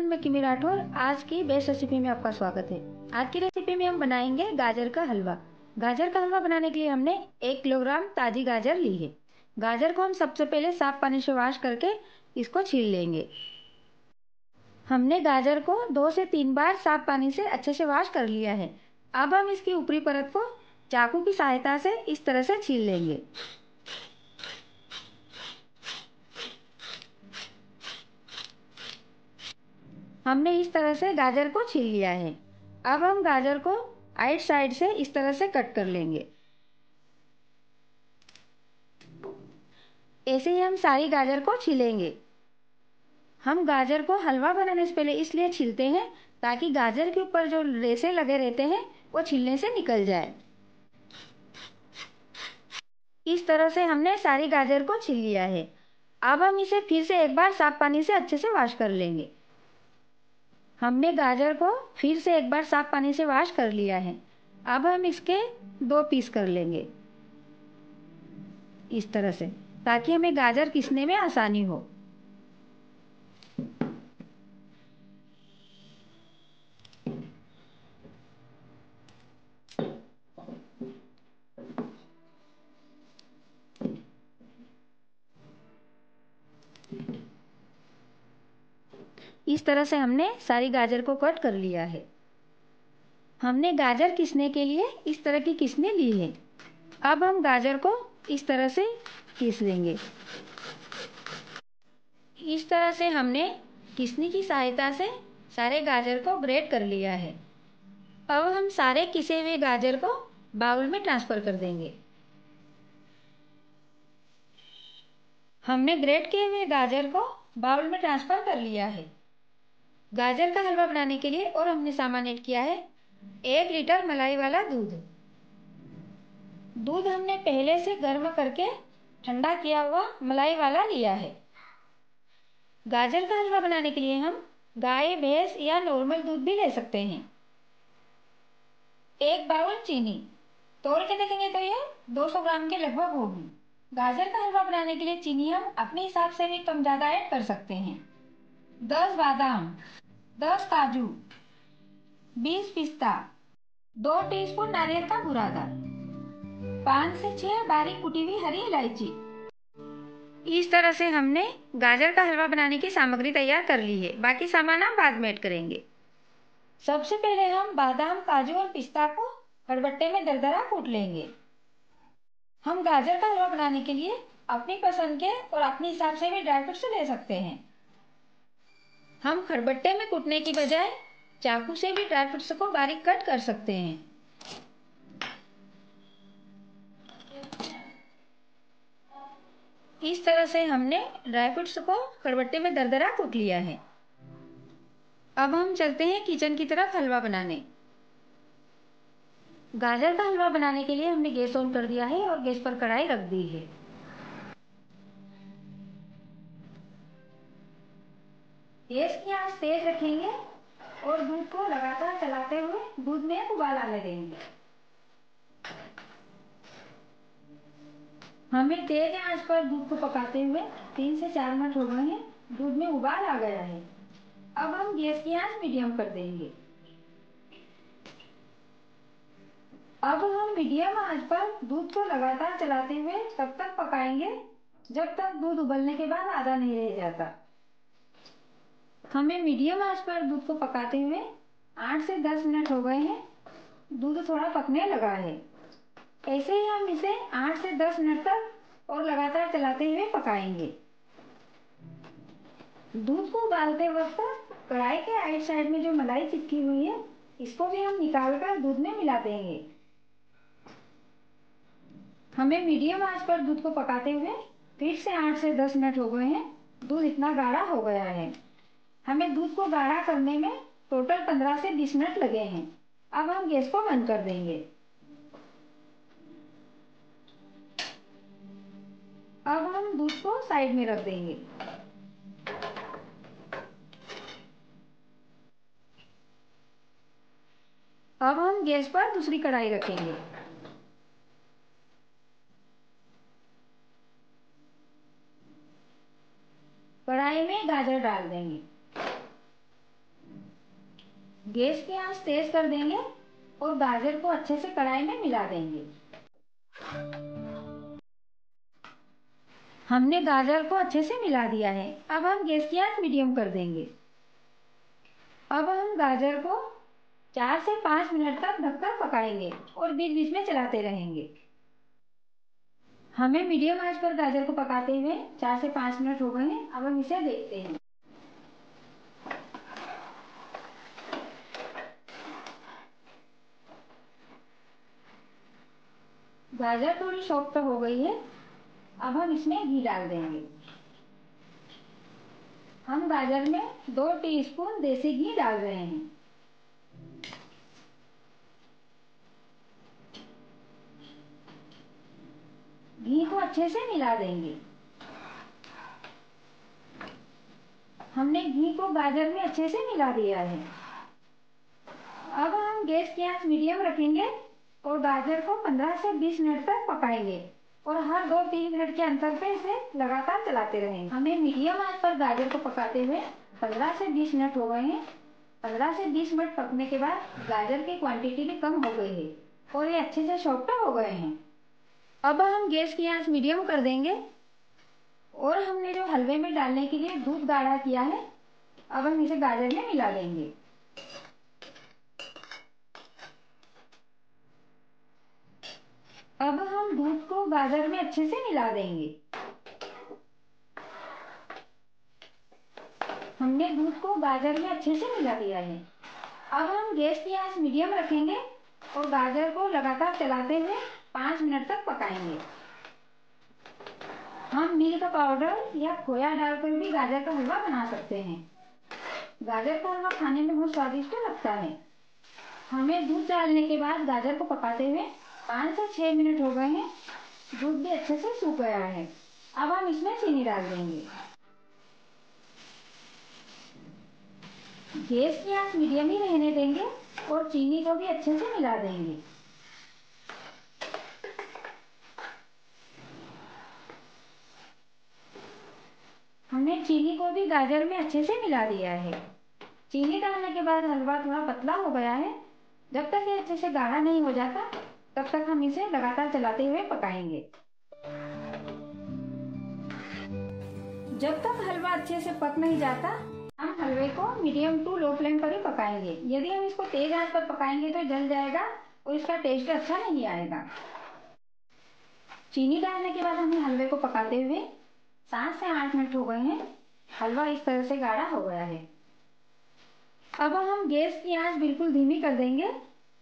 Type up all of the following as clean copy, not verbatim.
मैं किमी राठौर। आज की बेस्ट रेसिपी में आपका स्वागत है। आज की रेसिपी में हम बनाएंगे गाजर का हलवा। गाजर का हलवा बनाने के लिए हमने 1 किलोग्राम ताजी गाजर ली है। गाजर को हम सबसे पहले साफ पानी से वॉश करके इसको छील लेंगे। हमने गाजर को 2 से 3 बार साफ पानी से अच्छे से वॉश कर लिया है। अब हम इसकी ऊपरी परत को चाकू की सहायता से इस तरह से छील लेंगे। हमने इस तरह से गाजर को छील लिया है। अब हम गाजर को आइट साइड से इस तरह से कट कर लेंगे। ऐसे ही हम सारी गाजर को छीलेंगे। हम गाजर को हलवा बनाने से पहले इसलिए छीलते हैं ताकि गाजर के ऊपर जो रेशे लगे रहते हैं वो छीलने से निकल जाए। इस तरह से हमने सारी गाजर को छील लिया है। अब हम इसे फिर से एक बार साफ पानी से अच्छे से वॉश कर लेंगे। हमने गाजर को फिर से एक बार साफ पानी से वॉश कर लिया है। अब हम इसके 2 पीस कर लेंगे इस तरह से, ताकि हमें गाजर घिसने में आसानी हो। इस तरह से हमने सारी गाजर को कट कर लिया है। हमने गाजर घिसने के लिए इस तरह की घिसनी ली है। अब हम गाजर को इस तरह से घिस लेंगे। इस तरह से हमने घिसनी की सहायता से सारे गाजर को ग्रेट कर लिया है। अब हम सारे घिसे हुए गाजर को बाउल में ट्रांसफ़र कर देंगे। हमने ग्रेट किए हुए गाजर को बाउल में ट्रांसफ़र कर लिया है। गाजर का हलवा बनाने के लिए और हमने सामान ऐड किया है 1 लीटर मलाई वाला दूध। दूध हमने पहले से गर्म करके ठंडा किया हुआ मलाई वाला लिया है। गाजर का हलवा बनाने के लिए हम गाय, भैंस या नॉर्मल दूध भी ले सकते हैं। 1 बाउल चीनी, तोल के देखेंगे तो यह 200 ग्राम के लगभग होगी। गाजर का हलवा बनाने के लिए चीनी हम अपने हिसाब से भी कम ज़्यादा ऐड कर सकते हैं। 10 बादाम, 10 काजू, 20 पिस्ता, 2 टीस्पून नारियल का बुरादा, 5 से 6 बारीक कुटी हुई हरी इलायची। इस तरह से हमने गाजर का हलवा बनाने की सामग्री तैयार कर ली है। बाकी सामान हम बाद में ऐड करेंगे। सबसे पहले हम बादाम, काजू और पिस्ता को खलबट्टे में दरदरा कूट लेंगे। हम गाजर का हलवा बनाने के लिए अपनी पसंद के और अपने हिसाब से भी ड्राई फ्रूट्स ले सकते हैं। हम खलबट्टे में कूटने की बजाय चाकू से भी ड्राई फ्रूट्स को बारीक कट कर सकते हैं। इस तरह से हमने ड्राई फ्रूट्स को खलबट्टे में दरदरा कूट लिया है। अब हम चलते हैं किचन की तरफ हलवा बनाने। गाजर का हलवा बनाने के लिए हमने गैस ऑन कर दिया है और गैस पर कढ़ाई रख दी है। गैस की आंच तेज रखेंगे और दूध को लगातार चलाते हुए दूध में उबाल आने देंगे। हमें तेज आंच पर दूध को पकाते हुए 3 से 4 मिनट हो गए हैं। दूध में उबाल आ गया है। अब हम गैस की आंच मीडियम कर देंगे। अब हम मीडियम आंच पर दूध को लगातार चलाते हुए तब तक पकाएंगे जब तक दूध उबलने के बाद आधा नहीं रह जाता। हमें मीडियम आंच पर दूध को पकाते हुए 8 से 10 मिनट हो गए हैं। दूध थोड़ा पकने लगा है। ऐसे ही हम इसे 8 से 10 मिनट तक और लगातार चलाते हुए पकाएंगे। दूध को उबालते वक्त कढ़ाई के राइट साइड में जो मलाई चिपकी हुई है इसको भी हम निकाल कर दूध में मिला देंगे। हमें मीडियम आंच पर दूध को पकाते हुए फिर से 8 से 10 मिनट हो गए हैं। दूध इतना गाढ़ा हो गया है। हमें दूध को गाढ़ा करने में टोटल 15 से 20 मिनट लगे हैं। अब हम गैस को बंद कर देंगे। अब हम दूध को साइड में रख देंगे। अब हम गैस पर दूसरी कढ़ाई रखेंगे। कढ़ाई में गाजर डाल देंगे। गैस की आंच तेज कर देंगे और गाजर को अच्छे से कढ़ाई में मिला देंगे। हमने गाजर को अच्छे से मिला दिया है। अब हम गैस की आंच मीडियम कर देंगे। अब हम गाजर को 4 से 5 मिनट तक ढककर पकाएंगे और बीच बीच में चलाते रहेंगे। हमें मीडियम आंच पर गाजर को पकाते हुए 4 से 5 मिनट हो गए हैं। अब हम इसे देखते हैं। गाजर थोड़ी सॉफ्ट हो गई है। अब हम इसमें घी डाल देंगे। हम गाजर में 2 टीस्पून देसी घी डाल रहे हैं। घी को अच्छे से मिला देंगे। हमने घी को गाजर में अच्छे से मिला दिया है। अब हम गैस की आंच मीडियम रखेंगे और गाजर को 15 से 20 मिनट तक पकाएंगे और हर 2-3 मिनट के अंतर पे इसे लगातार चलाते रहेंगे। हमें मीडियम आंच पर गाजर को पकाते हुए 15 से 20 मिनट हो गए हैं। 15 से 20 मिनट पकने के बाद गाजर की क्वांटिटी भी कम हो गई है और ये अच्छे से सॉफ्ट हो गए हैं। अब हम गैस की आंच मीडियम कर देंगे और हमने जो हलवे में डालने के लिए दूध गाढ़ा किया है, अब हम इसे गाजर में मिला लेंगे। अब हम दूध को गाजर में अच्छे से मिला देंगे। हमने दूध को गाजर में अच्छे से मिला दिया है। अब हम गैस की आंच मीडियम रखेंगे और गाजर को लगातार चलाते हुए 5 मिनट तक पकाएंगे। हम मिल्क पाउडर या खोया डालकर भी गाजर का हलवा बना सकते हैं। गाजर का हलवा खाने में बहुत स्वादिष्ट लगता है। हमें दूध डालने के बाद गाजर को पकाते हुए 5 से 6 मिनट हो गए हैं। दूध भी अच्छे से सूख गया है। अब हम इसमें चीनी डाल देंगे। गैस की आंच मीडियम ही रहने देंगे और चीनी को भी अच्छे से मिला देंगे। हमने चीनी को भी गाजर में अच्छे से मिला दिया है। चीनी डालने के बाद हलवा थोड़ा पतला हो गया है। जब तक ये अच्छे से गाढ़ा नहीं हो जाता, तब तक हम इसे लगातार चलाते हुए पकाएंगे। जब तक हलवा अच्छे से पक नहीं जाता, हम हलवे को मीडियम टू लो फ्लेम पर ही पकाएंगे। यदि हम इसको तेज आंच पर पकाएंगे तो जल जाएगा और इसका टेस्ट अच्छा नहीं आएगा। चीनी डालने के बाद हमें हलवे को पकाते हुए 7 से 8 मिनट हो गए हैं। हलवा इस तरह से गाढ़ा हो गया है। अब हम गैस की आंच बिल्कुल धीमी कर देंगे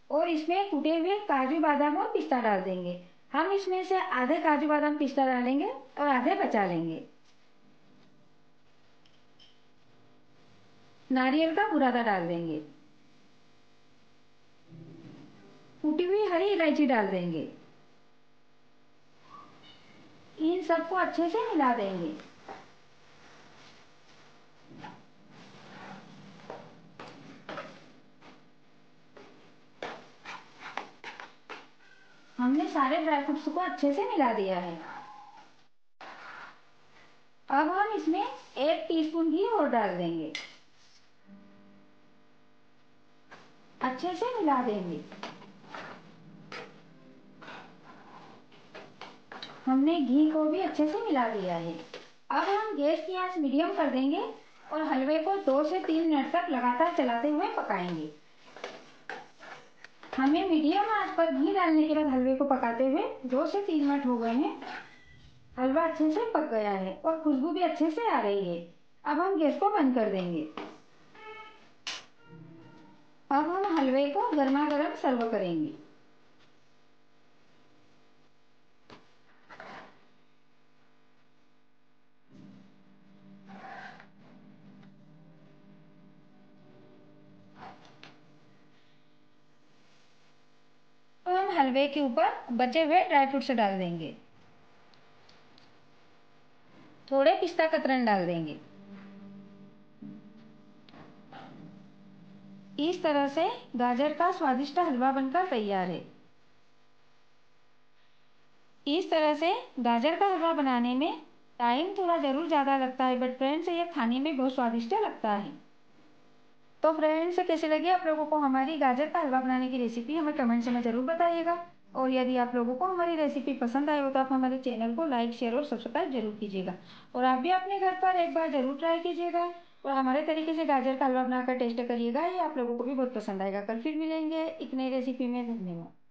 और इसमें कुटे हुए काजू बादाम और पिस्ता डाल देंगे। हम इसमें से आधे काजू बादाम पिस्ता डालेंगे और आधे बचा लेंगे। नारियल का बुरादा डाल देंगे। कुटी हुई हरी इलायची डाल देंगे। इन सबको अच्छे से मिला देंगे। हमने सारे ड्राई फ्रूट्स को अच्छे से मिला दिया है। अब हम इसमें 1 टीस्पून घी और डाल देंगे। अच्छे से मिला देंगे। हमने घी को भी अच्छे से मिला दिया है। अब हम गैस की आंच मीडियम कर देंगे और हलवे को 2 से 3 मिनट तक लगातार चलाते हुए पकाएंगे। हमें मीडियम आंच पर घी डालने के बाद हलवे को पकाते हुए 2 से 3 मिनट हो गए हैं। हलवा अच्छे से पक गया है और खुशबू भी अच्छे से आ रही है। अब हम गैस को बंद कर देंगे। अब हम हलवे को गर्मा गर्म सर्व करेंगे। तो हम हलवे के ऊपर बचे हुए ड्राई फ्रूट्स डाल देंगे। थोड़े पिस्ता कतरन डाल देंगे। इस तरह से गाजर का स्वादिष्ट हलवा बनकर तैयार है। इस तरह से गाजर का हलवा बनाने में टाइम थोड़ा ज़रूर ज़्यादा लगता है, बट फ्रेंड्स ये खाने में बहुत स्वादिष्ट लगता है। तो फ्रेंड्स, कैसी लगी आप लोगों को हमारी गाजर का हलवा बनाने की रेसिपी, हमें कमेंट्स में ज़रूर बताइएगा। और यदि आप लोगों को हमारी रेसिपी पसंद आए हो तो आप हमारे चैनल को लाइक, शेयर और सब्सक्राइब जरूर कीजिएगा। और आप भी अपने घर पर एक बार ज़रूर ट्राई कीजिएगा और हमारे तरीके से गाजर का हलवा बनाकर टेस्ट करिएगा। ये आप लोगों को भी बहुत पसंद आएगा। कल फिर मिलेंगे एक नई रेसिपी में। धन्यवाद।